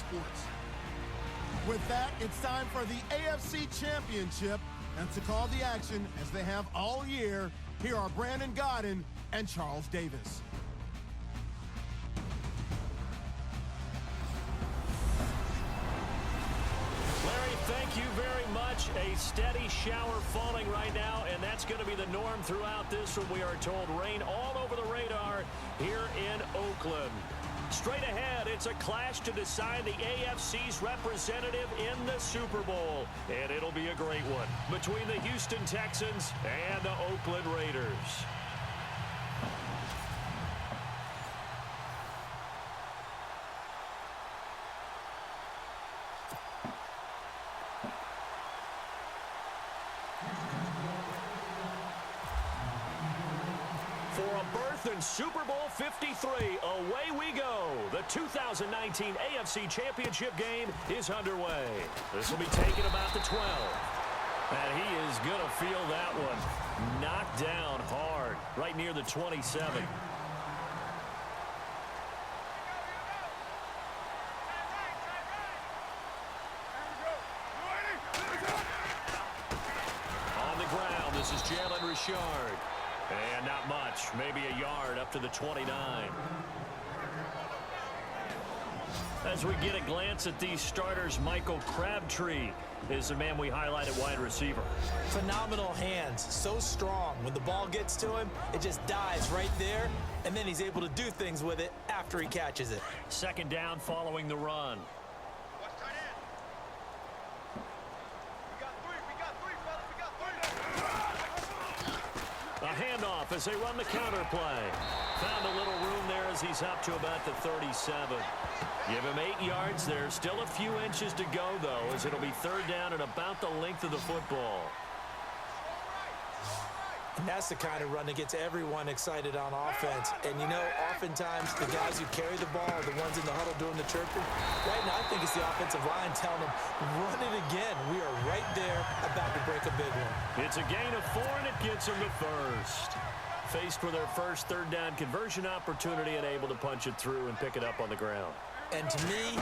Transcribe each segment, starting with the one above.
sports. With that, it's time for the AFC Championship. And to call the action, as they have all year, here are Brandon Godden and Charles Davis. Larry, thank you very much. A steady shower falling right now, and that's going to be the norm throughout this one. We are told rain all over the radar here in Oakland. Straight ahead, it's a clash to decide the AFC's representative in the Super Bowl. And it'll be a great one between the Houston Texans and the Oakland Raiders. For a berth in Super Bowl 53, away we go. The 2019 AFC Championship game is underway. This will be taken about the 12. And he is going to feel that one knocked down hard, right near the 27. On the ground, this is Jalen Richard. And not much, maybe a yard up to the 29. As we get a glance at these starters, Michael Crabtree is the man we highlight at wide receiver. Phenomenal hands, so strong. When the ball gets to him, it just dives right there, and then he's able to do things with it after he catches it. Second down following the run. A handoff as they run the counter play. Found a little room there as he's up to about the 37. Give him 8 yards there. Still a few inches to go, though, as it'll be third down at about the length of the football. And that's the kind of run that gets everyone excited on offense. And, you know, oftentimes the guys who carry the ball are the ones in the huddle doing the chirping. Right now, I think it's the offensive line telling them, run it again. We are right there about to break a big one. It's a gain of 4, and it gets them to first. Faced with their first third down conversion opportunity and able to punch it through and pick it up on the ground. And to me,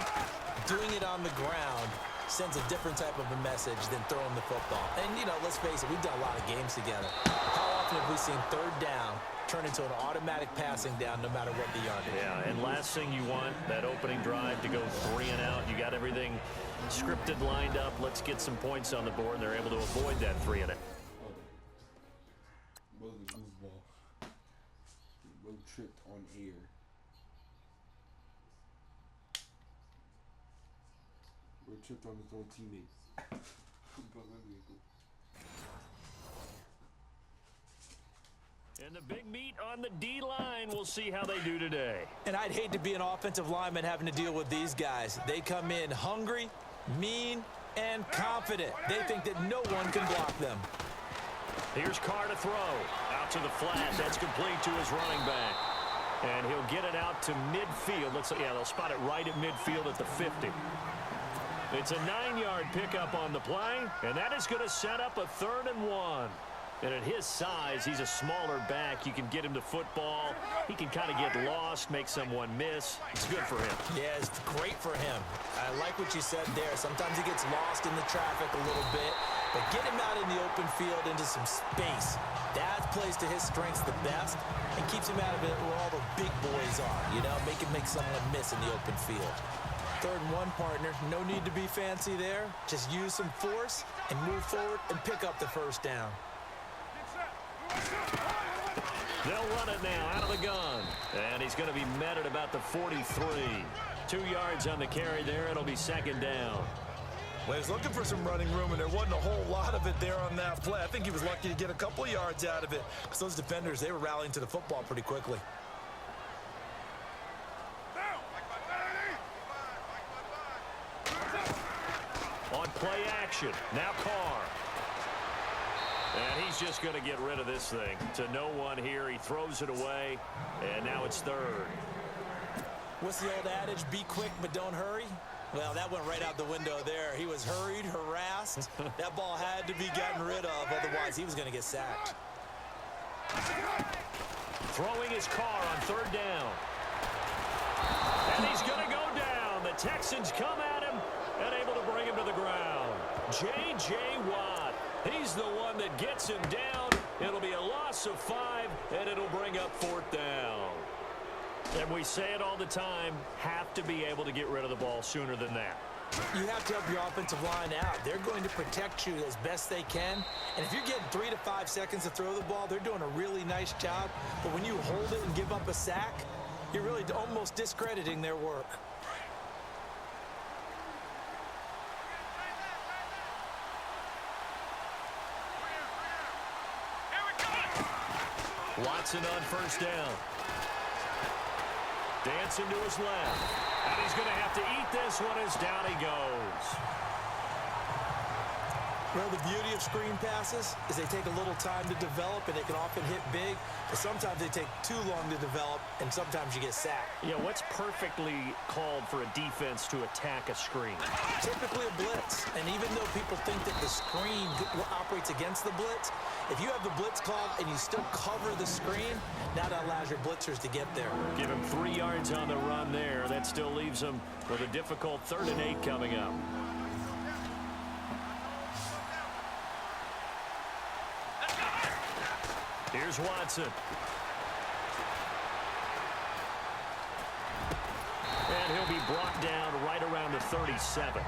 doing it on the ground sends a different type of a message than throwing the football. And, you know, let's face it, we've done a lot of games together. How often have we seen third down turn into an automatic passing down no matter what the yardage? Yeah, and last thing you want, that opening drive to go 3 and out. You got everything scripted, lined up. Let's get some points on the board, and they're able to avoid that 3 and out. Wasn't goofball. Road tripped on air. Road tripped on his own teammates. And the big meat on the D-line. We'll see how they do today. And I'd hate to be an offensive lineman having to deal with these guys. They come in hungry, mean, and confident. They think that no one can block them. Here's Carr to throw. Out to the flat. That's complete to his running back. And he'll get it out to midfield. Yeah, they'll spot it right at midfield at the 50. It's a 9-yard pickup on the play, and that is going to set up a 3rd and 1. And at his size, he's a smaller back. You can get him to football. He can kind of get lost, make someone miss. It's good for him. Yeah, it's great for him. I like what you said there. Sometimes he gets lost in the traffic a little bit, but get him out in the open field into some space. That plays to his strengths the best and keeps him out of it where all the big boys are, you know, make someone miss in the open field. 3rd and 1, partner. No need to be fancy there. Just use some force and move forward and pick up the first down. They'll run it now out of the gun. And he's going to be met at about the 43. 2 yards on the carry there. It'll be 2nd down. Well, he was looking for some running room, and there wasn't a whole lot of it there on that play. I think he was lucky to get a couple of yards out of it because those defenders, they were rallying to the football pretty quickly. On play action. Now Carr. And he's just going to get rid of this thing to no one here. He throws it away, and now it's 3rd. What's the old adage? Be quick, but don't hurry. Well, that went right out the window there. He was hurried, harassed. That ball had to be gotten rid of, otherwise he was going to get sacked. Throwing his Carr on 3rd down. And he's going to go down. The Texans come at him and able to bring him to the ground. J.J. Watt, he's the one that gets him down. It'll be a loss of 5, and it'll bring up 4th down. And we say it all the time, have to be able to get rid of the ball sooner than that. You have to help your offensive line out. They're going to protect you as best they can. And if you're getting 3 to 5 seconds to throw the ball, they're doing a really nice job. But when you hold it and give up a sack, you're really almost discrediting their work. Watson on 1st down. Dancing to his left. And he's going to have to eat this one as down he goes. Well, the beauty of screen passes is they take a little time to develop, and they can often hit big, but sometimes they take too long to develop, and sometimes you get sacked. Yeah, what's perfectly called for a defense to attack a screen? Typically a blitz, and even though people think that the screen operates against the blitz, if you have the blitz called and you still cover the screen, now that allows your blitzers to get there. Give him 3 yards on the run there. That still leaves him with a difficult 3rd and 8 coming up. Here's Watson. And he'll be brought down right around the 37.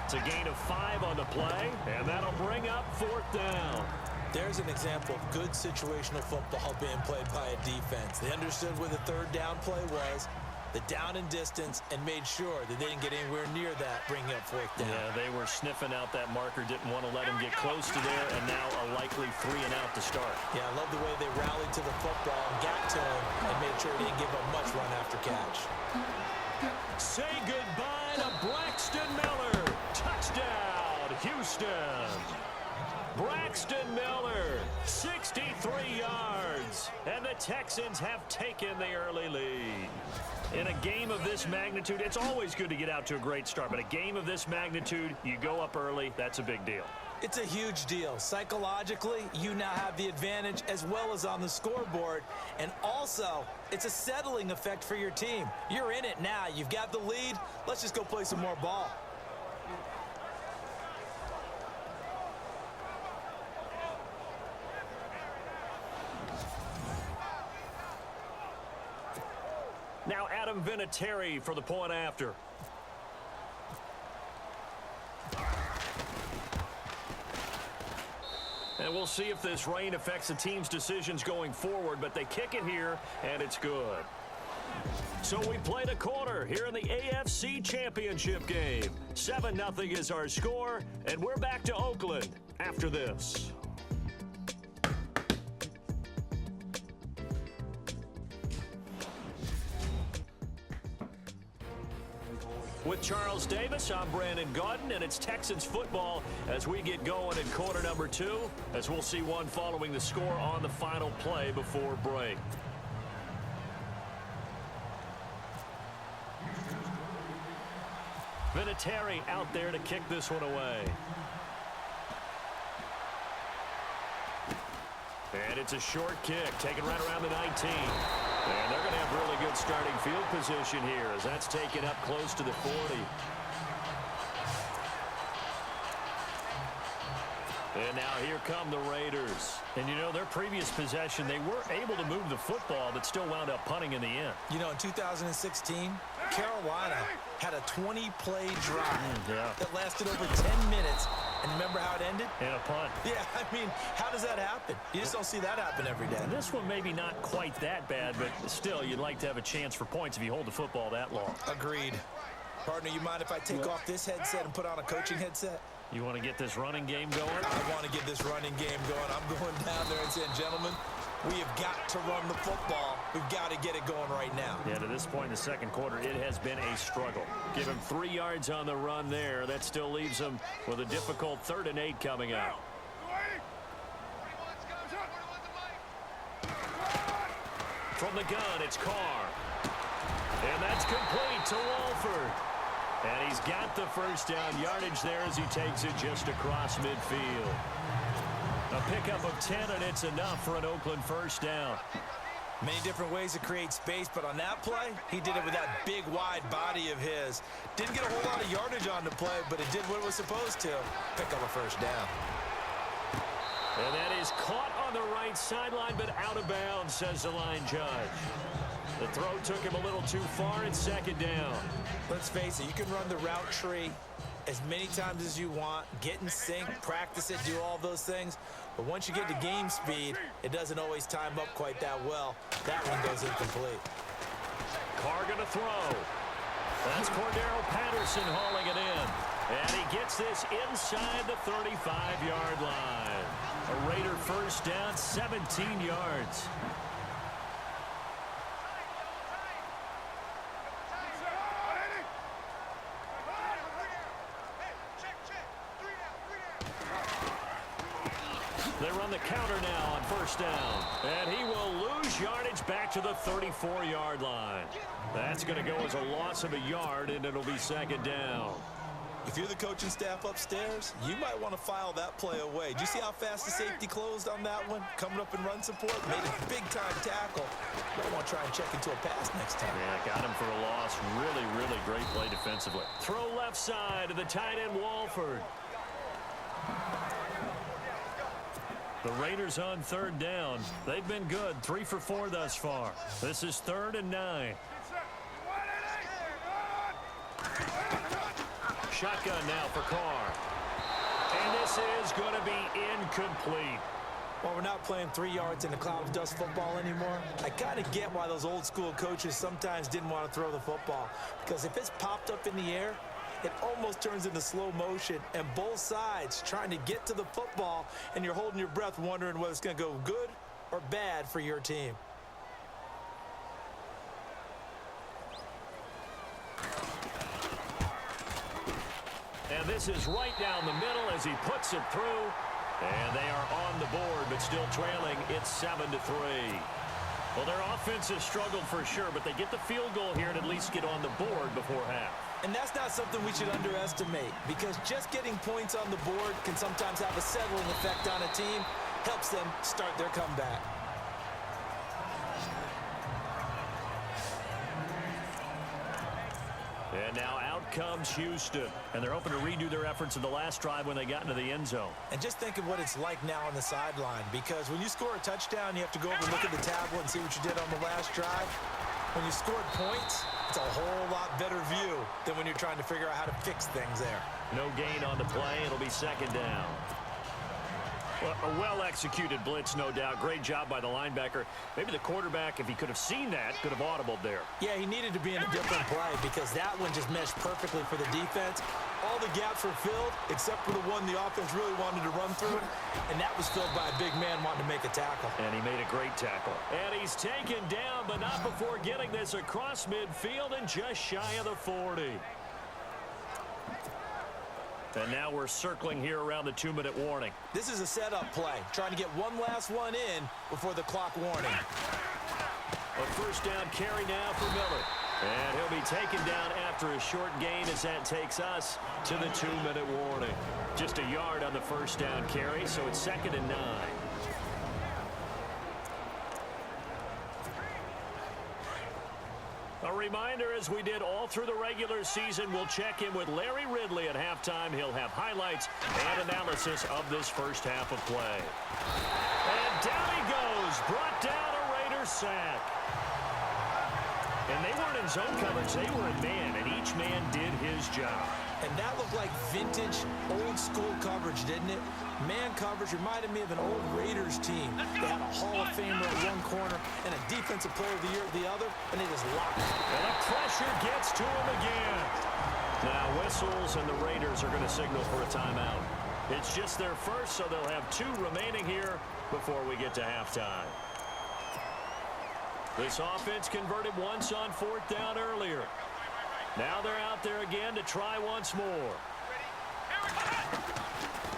It's a gain of 5 on the play, and that'll bring up 4th down. There's an example of good situational football being played by a defense. They understood where the 3rd down play was, the down and distance, and made sure that they didn't get anywhere near that, bringing up 4th down. Yeah, they were sniffing out that marker, didn't want to let him get close to there, and now a likely 3 and out to start. Yeah, I love the way they rallied to the football and got to him and made sure he didn't give up much run after catch. Say goodbye to Braxton Miller. Touchdown, Houston. Braxton Miller, 63 yards, and the Texans have taken the early lead. In a game of this magnitude, it's always good to get out to a great start, but a game of this magnitude, you go up early, that's a big deal. It's a huge deal. Psychologically, you now have the advantage as well as on the scoreboard, and also, it's a settling effect for your team. You're in it now. You've got the lead. Let's just go play some more ball. Now Adam Vinatieri for the point after. And we'll see if this rain affects the team's decisions going forward, but they kick it here, and it's good. So we played a quarter here in the AFC Championship game. 7-0 is our score, and we're back to Oakland after this. With Charles Davis, I'm Brandon Gaudin, and it's Texans football as we get going in quarter number 2, as we'll see one following the score on the final play before break. Vinatieri out there to kick this one away. And it's a short kick, taken right around the 19. And they're going to have really good starting field position here as that's taken up close to the 40. And now here come the Raiders. And, you know, their previous possession, they were able to move the football, but still wound up punting in the end. You know, in 2016, Carolina had a 20-play drive that lasted over 10 minutes. And remember how it ended? And a punt. Yeah, I mean, how does that happen? You just don't see that happen every day. And this one maybe not quite that bad, but still, you'd like to have a chance for points if you hold the football that long. Agreed. Partner, you mind if I take off this headset and put on a coaching headset? You want to get this running game going? I want to get this running game going. I'm going down there and saying, gentlemen, we have got to run the football. We've got to get it going right now. Yeah, to this point in the second quarter, it has been a struggle. Give him 3 yards on the run there. That still leaves him with a difficult 3rd and 8 coming up. From the gun, it's Carr. And that's complete to Walford. And he's got the first down yardage there as he takes it just across midfield. A pickup of 10, and it's enough for an Oakland first down. Many different ways to create space, but on that play, he did it with that big, wide body of his. Didn't get a whole lot of yardage on the play, but it did what it was supposed to. Pick up a first down. And that is caught on the right sideline, but out of bounds, says the line judge. The throw took him a little too far. It's second down. Let's face it, you can run the route tree as many times as you want, get in sync, practice it, do all those things. But once you get to game speed, it doesn't always time up quite that well. That one goes incomplete. Carr going to throw. That's Cordero Patterson hauling it in. And he gets this inside the 35-yard line. A Raider first down, 17 yards. They run the counter now on first down. And he will lose yardage back to the 34-yard line. That's going to go as a loss of a yard, and it'll be second down. If you're the coaching staff upstairs, you might want to file that play away. Did you see how fast the safety closed on that one? Coming up in run support, made a big-time tackle. Might want to try and check into a pass next time. Yeah, got him for a loss. Really, really great play defensively. Throw left side to the tight end, Walford. The Raiders on third down. They've been good, 3 for 4 thus far. This is 3rd and 9. Shotgun now for Carr. And this is going to be incomplete. Well, we're not playing 3 yards in a cloud of dust football anymore. I kind of get why those old school coaches sometimes didn't want to throw the football. Because if it's popped up in the air, it almost turns into slow motion, and both sides trying to get to the football, and you're holding your breath wondering whether it's going to go good or bad for your team. And this is right down the middle as he puts it through. And they are on the board, but still trailing. It's 7-3. Well, their offense has struggled for sure, but they get the field goal here and at least get on the board before half. And that's not something we should underestimate, because just getting points on the board can sometimes have a settling effect on a team, helps them start their comeback. And now out comes Houston. And they're hoping to redo their efforts in the last drive when they got into the end zone. And just think of what it's like now on the sideline, because when you score a touchdown, you have to go over and look at the tablet and see what you did on the last drive. When you scored points, it's a whole lot better view than when you're trying to figure out how to fix things there. No gain on the play. It'll be second down. Well, a well-executed blitz, no doubt. Great job by the linebacker. Maybe the quarterback, if he could have seen that, could have audibled there. Yeah, he needed to be in a different play because that one just meshed perfectly for the defense. All the gaps were filled except for the one the offense really wanted to run through, and that was filled by a big man wanting to make a tackle. And he made a great tackle. And he's taken down, but not before getting this across midfield and just shy of the 40. And now we're circling here around the 2-minute warning. This is a setup play, trying to get one last one in before the clock warning. A first down carry now for Miller. And he'll be taken down after a short gain as that takes us to the 2-minute warning. Just a yard on the first down carry, so it's 2nd and 9. A reminder, as we did all through the regular season, we'll check in with Larry Ridley at halftime. He'll have highlights and analysis of this first half of play. And down he goes, brought down a Raider sack. And they weren't in zone coverage, they were in man, and each man did his job. And that looked like vintage, old-school coverage, didn't it? Man coverage reminded me of an old Raiders team. They had a Hall of Famer at one corner and a Defensive Player of the Year at the other, and they just locked it. And the pressure gets to him again. Now whistles, and the Raiders are going to signal for a timeout. It's just their first, so they'll have 2 remaining here before we get to halftime. This offense converted once on 4th down earlier. Now they're out there again to try once more.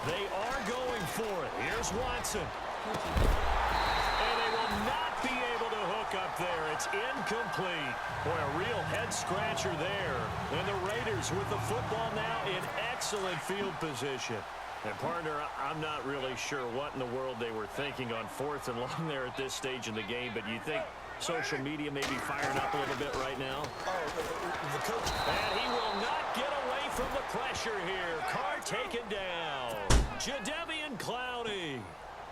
They are going for it. Here's Watson. And they will not be able to hook up there. It's incomplete. Boy, a real head-scratcher there. And the Raiders with the football now in excellent field position. And, partner, I'm not really sure what in the world they were thinking on 4th and long there at this stage in the game, but you think Social media may be firing up a little bit right now. Oh, the coach. And he will not get away from the pressure here. Carr taken down. Jadeveon Clowney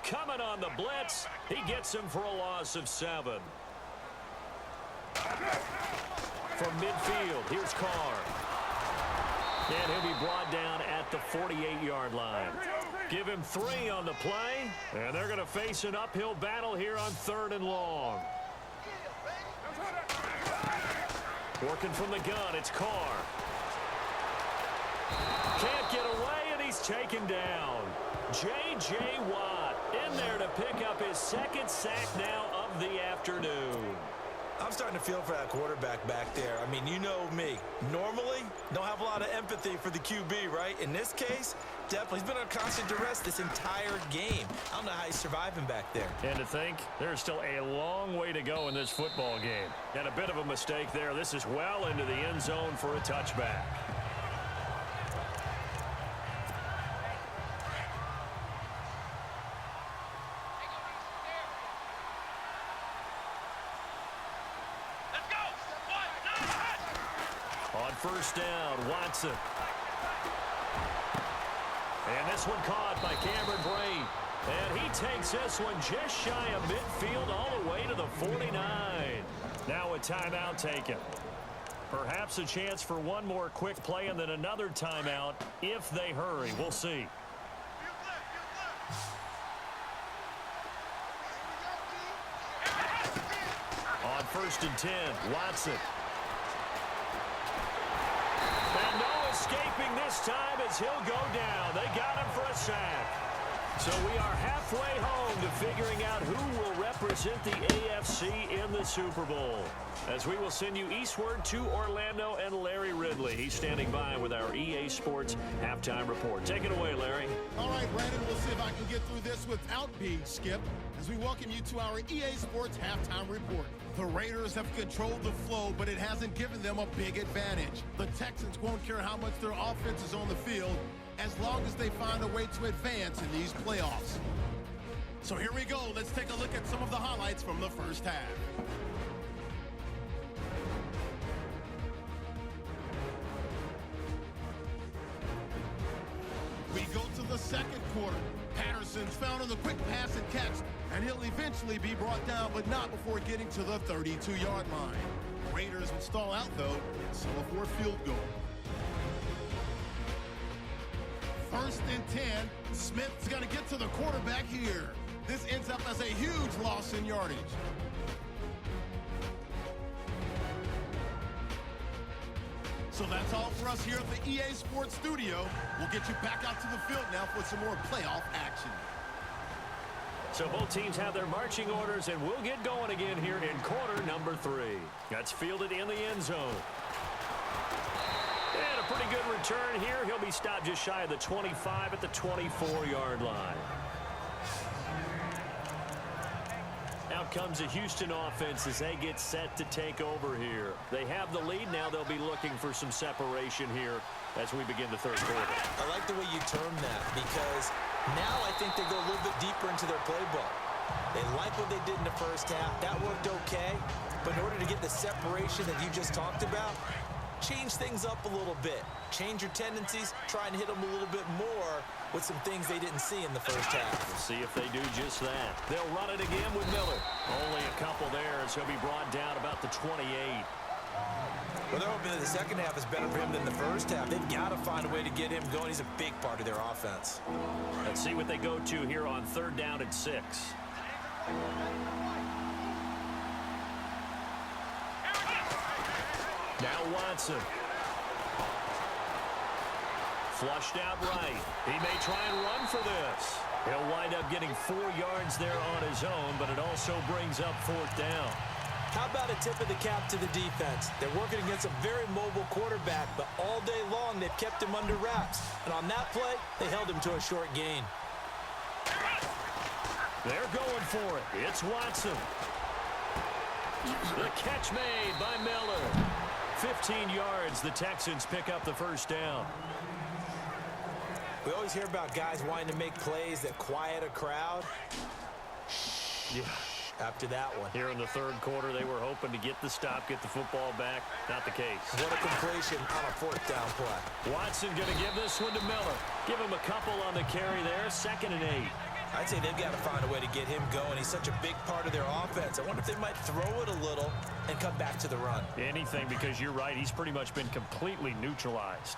coming on the blitz. He gets him for a loss of 7. From midfield, here's Carr. And he'll be brought down at the 48-yard line. Give him 3 on the play, and they're going to face an uphill battle here on 3rd and long. Working from the gun, it's Carr. Can't get away, and he's taken down. J.J. Watt in there to pick up his 2nd sack now of the afternoon. I'm starting to feel for that quarterback back there. I mean, you know me. Normally, don't have a lot of empathy for the QB, right? In this case, definitely. He's been on constant duress this entire game. I don't know how he's surviving back there. And to think, there's still a long way to go in this football game. And a bit of a mistake there. This is well into the end zone for a touchback. On 1st down, Watson. And this one caught by Cameron Brate. And he takes this one just shy of midfield all the way to the 49. Now a timeout taken. Perhaps a chance for one more quick play and then another timeout if they hurry. We'll see. On 1st and 10, Watson. And no escaping this time as he'll go down. They got him for a sack. So we are halfway home to figuring out who will represent the AFC in the Super Bowl. As we will send you eastward to Orlando and Larry Ridley. He's standing by with our EA Sports halftime report. Take it away, Larry. All right, Brandon, we'll see if I can get through this without being skipped as we welcome you to our EA Sports halftime report. The Raiders have controlled the flow, but it hasn't given them a big advantage. The Texans won't care how much their offense is on the field as long as they find a way to advance in these playoffs. So here we go. Let's take a look at some of the highlights from the first half. We go to the second quarter. Patterson's found on the quick pass and catch, and he'll eventually be brought down, but not before getting to the 32-yard line. Raiders would stall out, though, and settle for a field goal. 1st and 10. Smith's going to get to the quarterback here. This ends up as a huge loss in yardage. So that's all for us here at the EA Sports Studio. We'll get you back out to the field now for some more playoff action. So both teams have their marching orders, and we'll get going again here in quarter number 3. That's fielded in the end zone. And a pretty good return here. He'll be stopped just shy of the 25 at the 24-yard line. Out comes the Houston offense as they get set to take over here. They have the lead. Now they'll be looking for some separation here as we begin the third quarter. I like the way you term that because now I think they go a little bit deeper into their playbook. They like what they did in the first half. That worked okay. But in order to get the separation that you just talked about, change things up a little bit. Change your tendencies. Try and hit them a little bit more with some things they didn't see in the first half. We'll see if they do just that. They'll run it again with Miller. Only a couple there as he'll be brought down about the 28. Well, they're hoping that the second half is better for him than the first half. They've got to find a way to get him going. He's a big part of their offense. Let's see what they go to here on 3rd down and 6. Now Watson. Flushed out right. He may try and run for this. He'll wind up getting 4 yards there on his own, but it also brings up 4th down. How about a tip of the cap to the defense? They're working against a very mobile quarterback, but all day long they've kept him under wraps. And on that play, they held him to a short gain. They're going for it. It's Watson. The catch made by Miller. 15 yards. The Texans pick up the 1st down. We always hear about guys wanting to make plays that quiet a crowd. Yeah. after that one. Here in the third quarter, they were hoping to get the stop, get the football back. Not the case. What a completion on a fourth down play. Watson going to give this one to Miller. Give him a couple on the carry there. 2nd and 8. I'd say they've got to find a way to get him going. He's such a big part of their offense. I wonder if they might throw it a little and come back to the run. Anything, because you're right. He's pretty much been completely neutralized.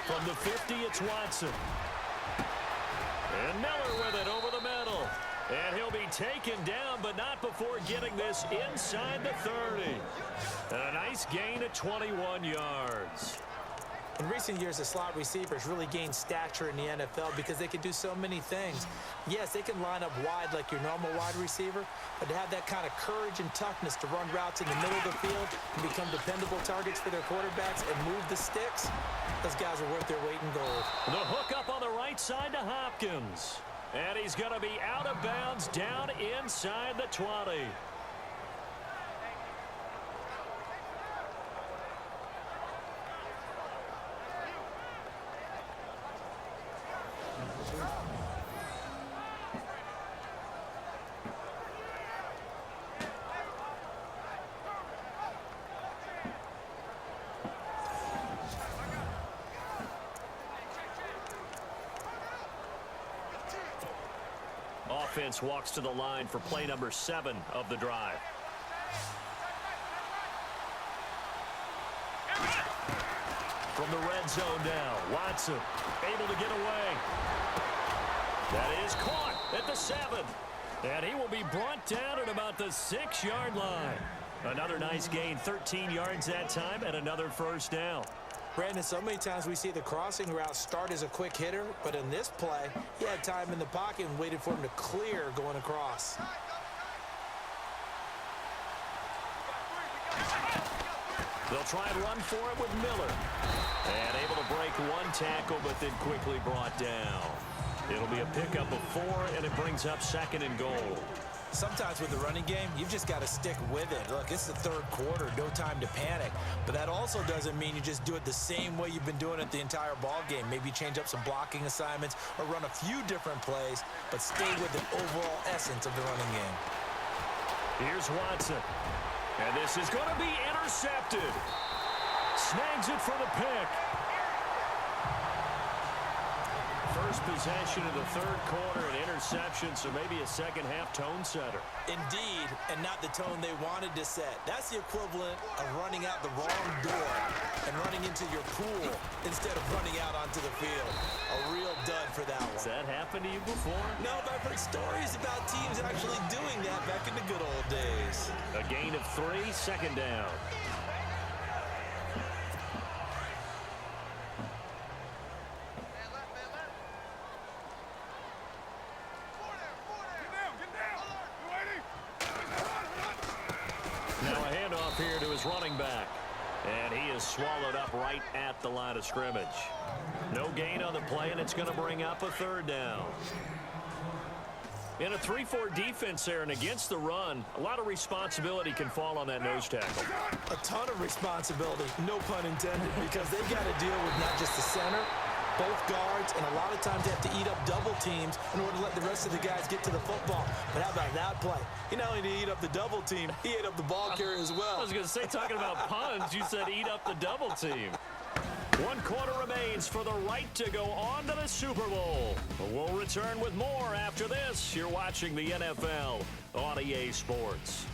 From the 50, it's Watson. And Miller with it over the middle. And he'll be taken down, but not before getting this inside the 30. And a nice gain at 21 yards. In recent years, the slot receivers really gained stature in the NFL because they can do so many things. Yes, they can line up wide like your normal wide receiver, but to have that kind of courage and toughness to run routes in the middle of the field and become dependable targets for their quarterbacks and move the sticks, those guys are worth their weight in gold. The hook up on the right side to Hopkins. And he's going to be out of bounds down inside the 20. Offense walks to the line for play number 7 of the drive. From the red zone now, Watson able to get away. That is caught at the 7. And he will be brought down at about the 6-yard line. Another nice gain, 13 yards that time, and another first down. Brandon, so many times we see the crossing route start as a quick hitter, but in this play, he had time in the pocket and waited for him to clear going across. They'll try and run for it with Miller. And able to break one tackle, but then quickly brought down. It'll be a pickup of 4, and it brings up 2nd and goal. Sometimes with the running game, you've just got to stick with it. Look, it's the third quarter, no time to panic. But that also doesn't mean you just do it the same way you've been doing it the entire ball game. Maybe change up some blocking assignments or run a few different plays, but stay with the overall essence of the running game. Here's Watson. And this is going to be intercepted. Snags it for the pick. First possession of the third quarter, an interception, so maybe a second-half tone setter. Indeed, and not the tone they wanted to set. That's the equivalent of running out the wrong door and running into your pool instead of running out onto the field. A real dud for that one. Has that happened to you before? No, but I've heard stories about teams actually doing that back in the good old days. A gain of 3, 2nd down. Now a handoff here to his running back. And he is swallowed up right at the line of scrimmage. No gain on the play, and it's going to bring up a 3rd down. In a 3-4 defense there and against the run, a lot of responsibility can fall on that nose tackle. A ton of responsibility, no pun intended, because they've got to deal with not just the center, both guards, and a lot of times they have to eat up double teams in order to let the rest of the guys get to the football. But how about that play? He not only did he eat up the double team, he ate up the ball carrier as well. I was going to say, talking about puns, you said eat up the double team. 1 quarter remains for the right to go on to the Super Bowl. We'll return with more after this. You're watching the NFL on EA Sports.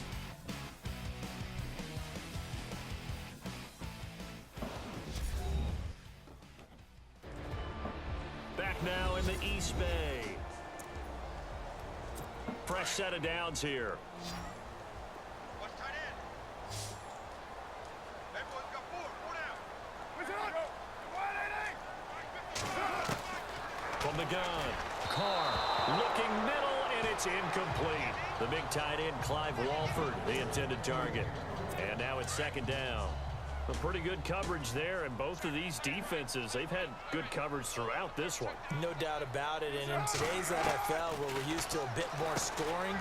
Back now in the East Bay. Fresh set of downs here. From the gun, Carr looking middle, and it's incomplete. The big tight end, Clive Walford, the intended target. And now it's 2nd down. A pretty good coverage there, and both of these defenses, they've had good coverage throughout this one. No doubt about it, and in today's NFL, where we're used to a bit more scoring,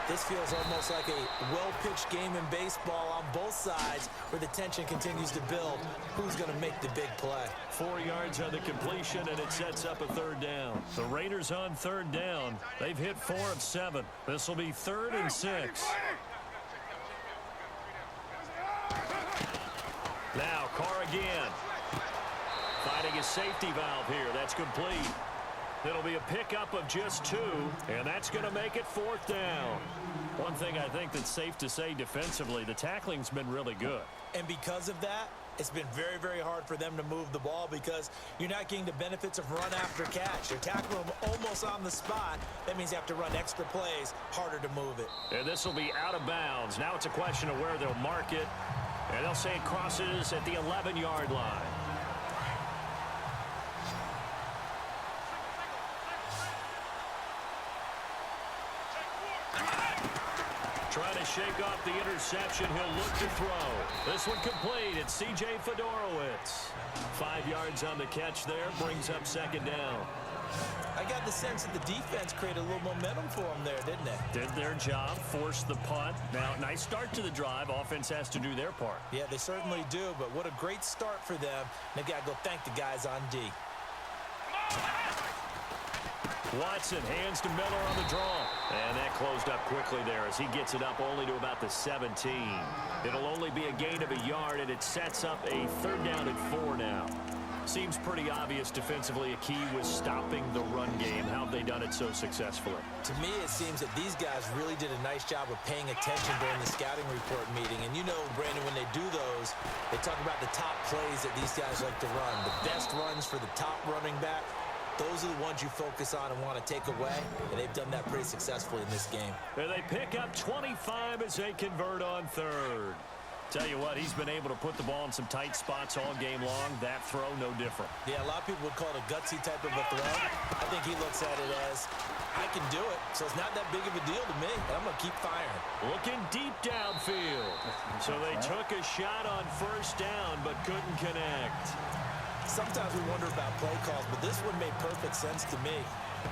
This feels almost like a well-pitched game in baseball on both sides where the tension continues to build. Who's going to make the big play? 4 yards on the completion, and it sets up a third down. The Raiders on third down. They've hit 4 of 7. This will be 3rd and 6. Now Carr again. Finding a safety valve here. That's complete. It'll be a pickup of just 2, and that's going to make it 4th down. One thing I think that's safe to say defensively, the tackling's been really good. And because of that, it's been very, very hard for them to move the ball because you're not getting the benefits of run after catch. You're tackling them almost on the spot. That means you have to run extra plays, harder to move it. And this will be out of bounds. Now it's a question of where they'll mark it. And they'll say it crosses at the 11-yard line. Trying to shake off the interception. He'll look to throw. This one complete. It's C.J. Fedorowicz. 5 yards on the catch there. Brings up 2nd down. I got the sense that the defense created a little momentum for them there, didn't they? Did their job, forced the punt. Now, nice start to the drive. Offense has to do their part. Yeah, they certainly do, but what a great start for them. They've got to go thank the guys on D. Watson hands to Miller on the draw. And that closed up quickly there as he gets it up only to about the 17. It'll only be a gain of a yard, and it sets up a 3rd down and 4 now. Seems pretty obvious defensively a key was stopping the run game. How have they done it so successfully? To me, it seems that these guys really did a nice job of paying attention during the scouting report meeting. And you know, Brandon, when they do those, they talk about the top plays that these guys like to run. The best runs for the top running back. Those are the ones you focus on and want to take away, and they've done that pretty successfully in this game. And they pick up 25 as they convert on 3rd. Tell you what, he's been able to put the ball in some tight spots all game long. That throw, no different. Yeah, a lot of people would call it a gutsy type of a throw. I think he looks at it as, I can do it, so it's not that big of a deal to me, and I'm going to keep firing. Looking deep downfield. So they took a shot on 1st down, but couldn't connect. Sometimes we wonder about play calls, but this one made perfect sense to me.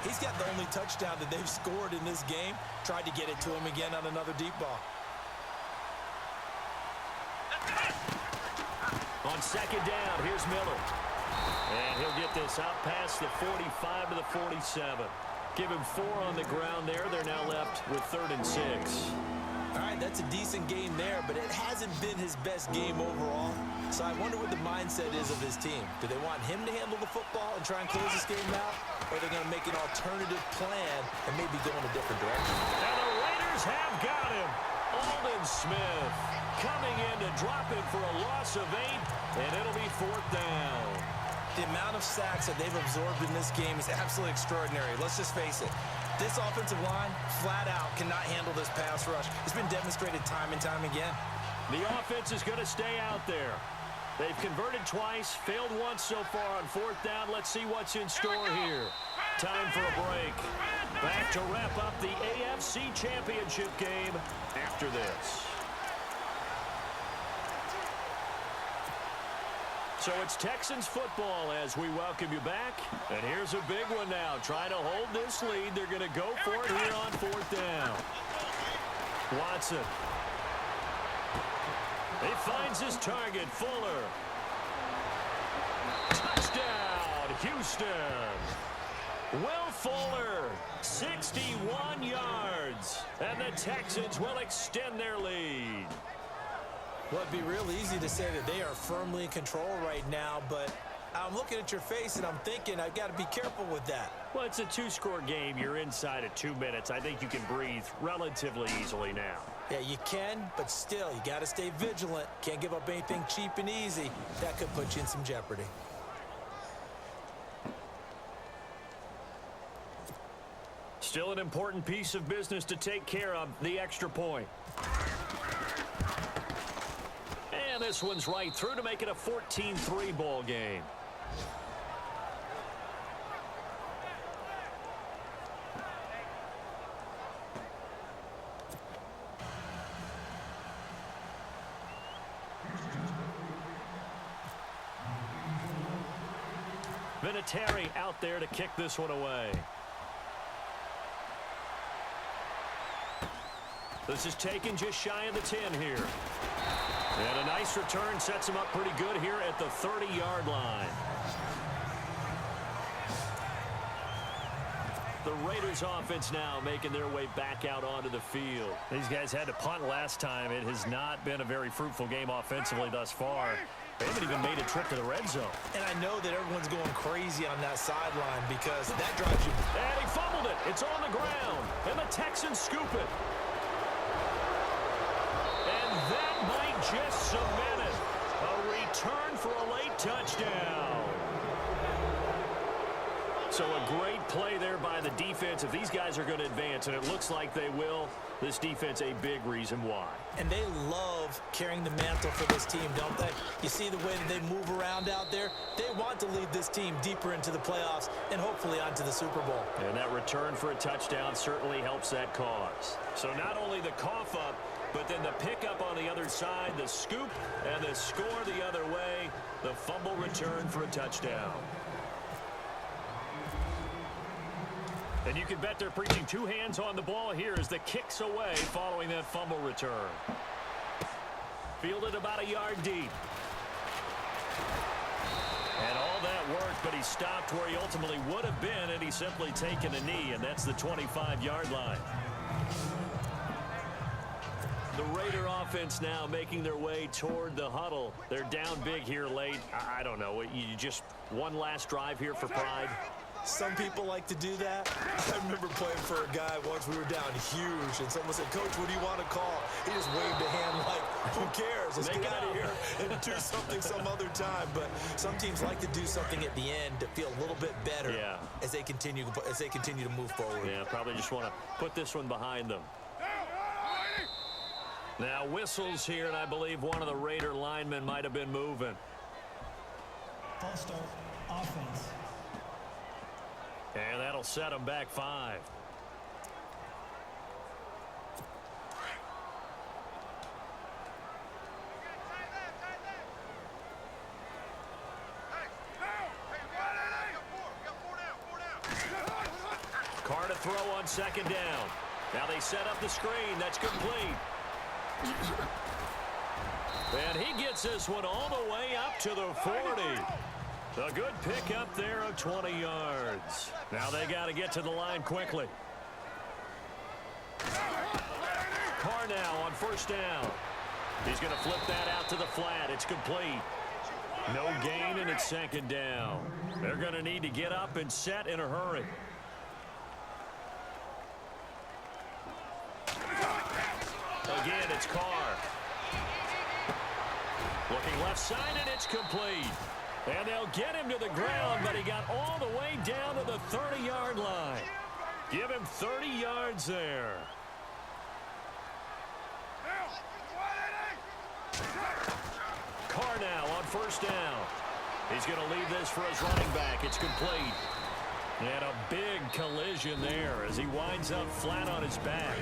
He's got the only touchdown that they've scored in this game. Tried to get it to him again on another deep ball. On 2nd down, here's Miller. And he'll get this out past the 45 to the 47. Give him 4 on the ground there. They're now left with 3rd and 6. All right, that's a decent game there, but it hasn't been his best game overall. So I wonder what the mindset is of his team. Do they want him to handle the football and try and close this game out? Or are they going to make an alternative plan and maybe go in a different direction? And the Raiders have got him. Aldon Smith coming in to drop him for a loss of 8, and it'll be 4th down. The amount of sacks that they've absorbed in this game is absolutely extraordinary. Let's just face it. This offensive line, flat out, cannot handle this pass rush. It's been demonstrated time and time again. The offense is going to stay out there. They've converted twice, failed once so far on 4th down. Let's see what's in store here. Time for a break. Back to wrap up the AFC Championship game after this. So it's Texans football as we welcome you back. And here's a big one now. Trying to hold this lead. They're going to go for it here on 4th down. Watson. He finds his target, Fuller. Touchdown, Houston. Will Fuller, 61 yards. And the Texans will extend their lead. Well, it'd be real easy to say that they are firmly in control right now, but I'm looking at your face and I'm thinking I've got to be careful with that. Well, it's a 2-score game. You're inside of 2 minutes. I think you can breathe relatively easily now. Yeah, you can, but still, you got to stay vigilant. Can't give up anything cheap and easy. That could put you in some jeopardy. Still an important piece of business to take care of, the extra point. And this one's right through to make it a 14-3 ball game. Vinatieri out there to kick this one away. This is taken just shy of the 10 here. And a nice return sets him up pretty good here at the 30-yard line. The Raiders offense now making their way back out onto the field. These guys had to punt last time. It has not been a very fruitful game offensively thus far. They haven't even made a trip to the red zone. And I know that everyone's going crazy on that sideline because that drives you. And he fumbled it. It's on the ground. And the Texans scoop it. And that might just cement it. A return for a late touchdown. So a great play there by the defense. If these guys are going to advance, and it looks like they will, this defense a big reason why. And they love carrying the mantle for this team, don't they? You see the way that they move around out there? They want to lead this team deeper into the playoffs and hopefully onto the Super Bowl. And that return for a touchdown certainly helps that cause. So not only the cough up, but then the pickup on the other side, the scoop, and the score the other way, the fumble return for a touchdown. And you can bet they're preaching two hands on the ball here as the kick's away following that fumble return. Fielded about a yard deep. And all that worked, but he stopped where he ultimately would have been, and he's simply taken a knee, and that's the 25-yard line. The Raider offense now making their way toward the huddle. They're down big here late. I don't know. You just one last drive here for pride. Some people like to do that. I remember playing for a guy once. We were down huge, and someone said, "Coach, what do you want to call?" He just waved a hand like, who cares? Let's get out of here and do something some other time. But some teams like to do something at the end to feel a little bit better as they continue to move forward. Yeah, probably just want to put this one behind them. Now whistles here, and I believe one of the Raider linemen might have been moving. False start, offense. And that'll set them back 5. Carr to throw on second down. Now they set up the screen. That's complete. And he gets this one all the way up to the 40. A good pick up there of 20 yards. Now they got to get to the line quickly. Carr now on first down. He's going to flip that out to the flat. It's complete. No gain, and it's second down. They're going to need to get up and set in a hurry. Again, it's Carr. Looking left side, and it's complete. And they'll get him to the ground, but he got all the way down to the 30-yard line. Give him 30 yards there. Carr now on first down. He's going to leave this for his running back. It's complete. And a big collision there as he winds up flat on his back.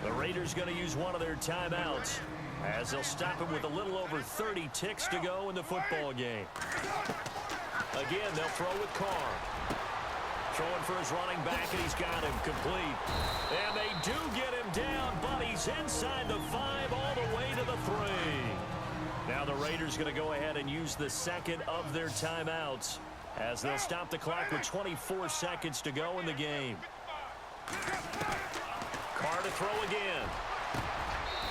The Raiders going to use one of their timeouts, as they'll stop him with a little over 30 ticks to go in the football game. Again, they'll throw with Carr. Throwing for his running back, and he's got him complete. And they do get him down, but he's inside the 5 all the way to the 3. Now the Raiders going to go ahead and use the second of their timeouts, as they'll stop the clock with 24 seconds to go in the game. Carr to throw again.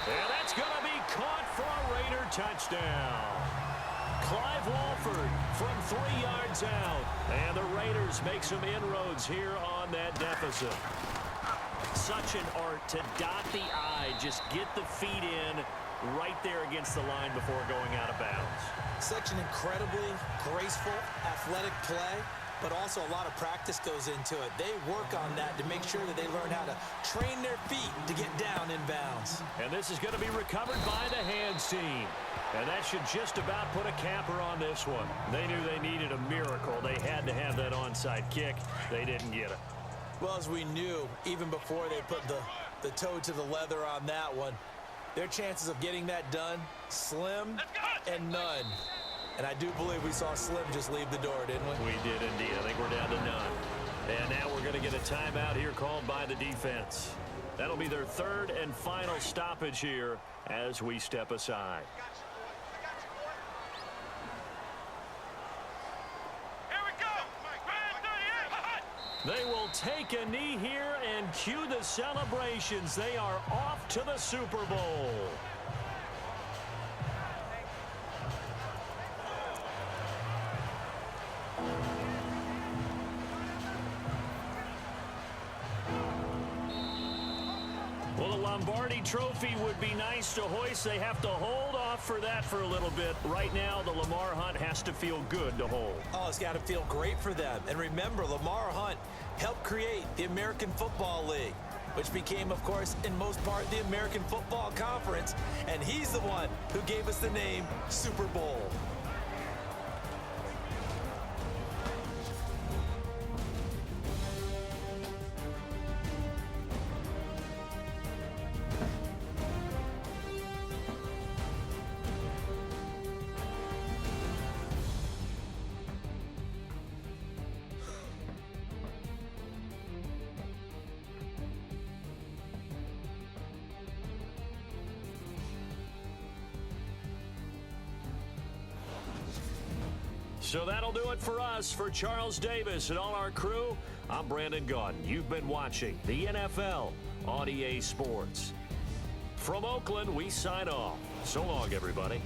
And that's going to be caught for a Raider touchdown. Clive Walford from 3 yards out. And the Raiders make some inroads here on that deficit. Such an art to dot the I, just get the feet in right there against the line before going out of bounds. Such an incredibly graceful, athletic play. But also a lot of practice goes into it. They work on that to make sure that they learn how to train their feet to get down in bounds. And this is going to be recovered by the hands team. And that should just about put a capper on this one. They knew they needed a miracle. They had to have that onside kick. They didn't get it. Well, as we knew, even before they put the toe to the leather on that one, their chances of getting that done, slim and none. And I do believe we saw Slim just leave the door, didn't we? We did indeed. I think we're down to none. And now we're going to get a timeout here called by the defense. That'll be their third and final stoppage here as we step aside. They will take a knee here and cue the celebrations. They are off to the Super Bowl. Well, the Lombardi Trophy would be nice to hoist. They have to hold off for that for a little bit. Right now, the Lamar Hunt has to feel good to hold. Oh, it's got to feel great for them. And remember, Lamar Hunt helped create the American Football League, which became, of course, in most part, the American Football Conference. And he's the one who gave us the name Super Bowl. So that'll do it for us. For Charles Davis and all our crew, I'm Brandon Gaudin. You've been watching the NFL on EA Sports. From Oakland, we sign off. So long, everybody.